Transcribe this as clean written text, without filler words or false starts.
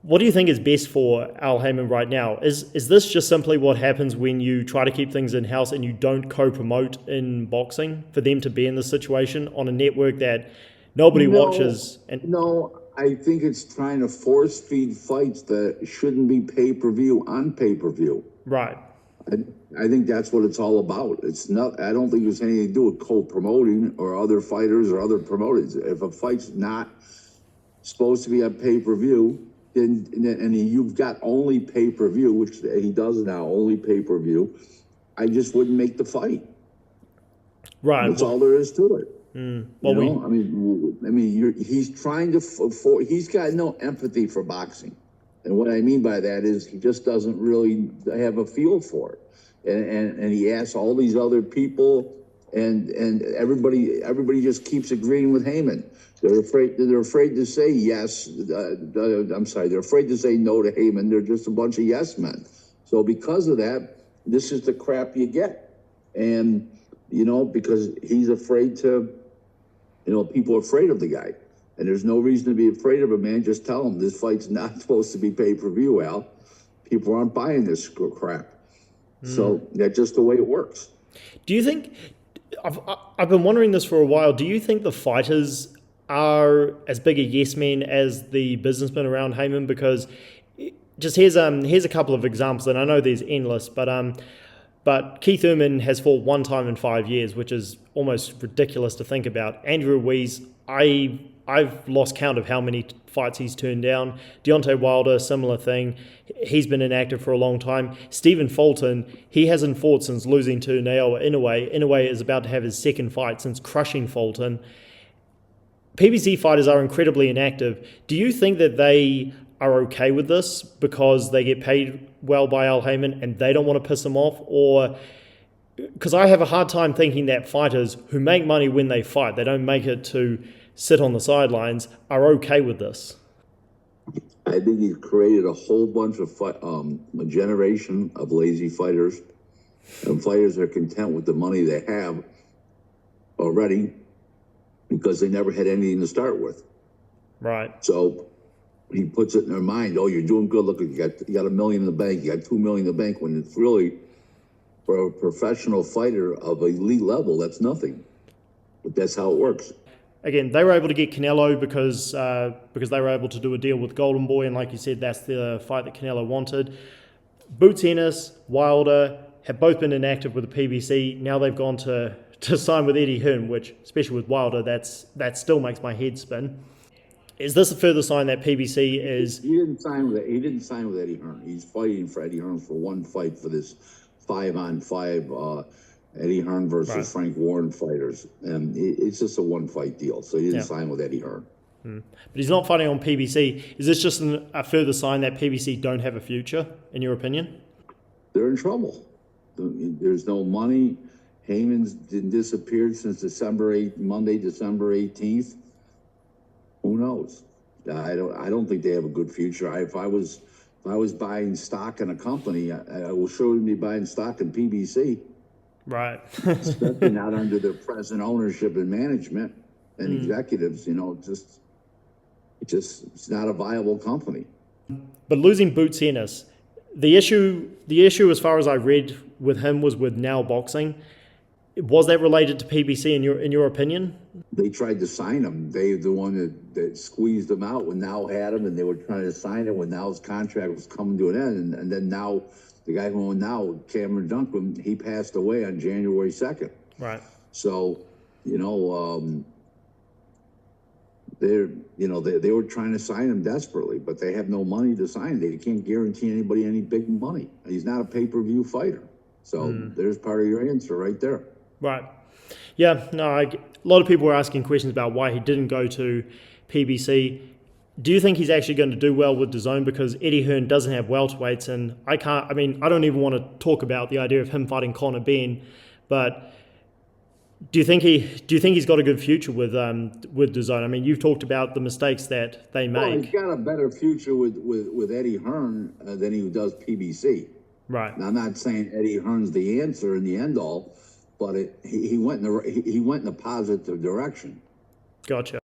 What do you think is best for Al Haymon right now? Is this just simply what happens when you try to keep things in-house and you don't co-promote in boxing, for them to be in this situation on a network that nobody No, watches? And no, I think it's trying to force feed fights that shouldn't be pay-per-view on pay-per-view. right, I, I think that's what it's all about. It's not, I don't think there's anything to do with co-promoting or other fighters or other promoters. If a fight's not supposed to be on pay-per-view, and you've got only pay-per-view, which he does now, only pay-per-view, I just wouldn't make the fight. right. That's all there is to it. Well, You know, he's trying to, he's got no empathy for boxing. And what I mean by that is he just doesn't really have a feel for it. And he asks all these other people, and everybody just keeps agreeing with Haymon. They're afraid to say yes. I'm sorry, they're afraid to say no to Haymon. They're just a bunch of yes men. So because of that, this is the crap you get. And, because he's afraid to, people are afraid of the guy. And there's no reason to be afraid of him, man. Just tell him this fight's not supposed to be pay-per-view, Al. People aren't buying this crap. So that's just the way it works. do you think, I've been wondering this for a while, do you think the fighters are as big a yes men as the businessmen around Haymon? Because just here's a couple of examples, and I know there's endless, but Keith Thurman has fought one time in 5 years, which is almost ridiculous to think about. Andrew Ruiz, I've lost count of how many fights he's turned down. Deontay Wilder, similar thing. He's been inactive for a long time. Stephen Fulton, he hasn't fought since losing to Naoya Inoue. Inoue is about to have his second fight since crushing Fulton. PBC fighters are incredibly inactive. Do you think that they are okay with this because they get paid well by Al Haymon and they don't want to piss him off? Or, because I have a hard time thinking that fighters who make money when they fight, they don't make it to sit on the sidelines, are okay with this. I think he's created a whole bunch of a generation of lazy fighters, and fighters are content with the money they have already because they never had anything to start with. Right. So he puts it in their mind, oh, you're doing good. Look, you got $1 million in the bank, you got $2 million in the bank, when it's really, for a professional fighter of elite level, that's nothing. But that's how it works. Again, they were able to get Canelo because they were able to do a deal with Golden Boy, and like you said, that's the fight that Canelo wanted. Boots Ennis, Wilder have both been inactive with the PBC. Now they've gone to sign with Eddie Hearn, which, especially with Wilder, that still makes my head spin. Is this a further sign that PBC is? He didn't sign with Eddie Hearn. He's fighting for Eddie Hearn for one fight for this 5-on-5 Eddie Hearn versus Right. Frank Warren fighters, and it's just a one-fight deal. So he didn't sign with Eddie Hearn. But he's not fighting on PBC. Is this just a further sign that PBC don't have a future, in your opinion? They're in trouble. There's no money. Haymon's disappeared since Monday, December 18th. Who knows? I don't think they have a good future. If I was buying stock in a company, I will surely be buying stock in PBC. Right. Especially not under their present ownership and management and executives. It's not a viable company. But losing Boots Ennis, the issue as far as I read with him was with Now Boxing. Was that related to PBC in your opinion? They tried to sign him. They the one that squeezed him out when Now had him, and they were trying to sign him when Now's contract was coming to an end. And then Now, the guy who owned Now, Cameron Duncan, he passed away on January 2nd. Right. So, they were trying to sign him desperately, but they have no money to sign. They can't guarantee anybody any big money. He's not a pay-per-view fighter. So there's part of your answer right there. Right. Yeah, no, a lot of people were asking questions about why he didn't go to PBC. Do you think he's actually going to do well with DAZN? Because Eddie Hearn doesn't have welterweights, and I don't even want to talk about the idea of him fighting Conor Benn, but do you think he's got a good future with DAZN? I mean, you've talked about the mistakes that they make. Well, he's got a better future with Eddie Hearn than he does PBC. Right. Now, I'm not saying Eddie Hearn's the answer in the end all, but he went in a positive direction. Gotcha.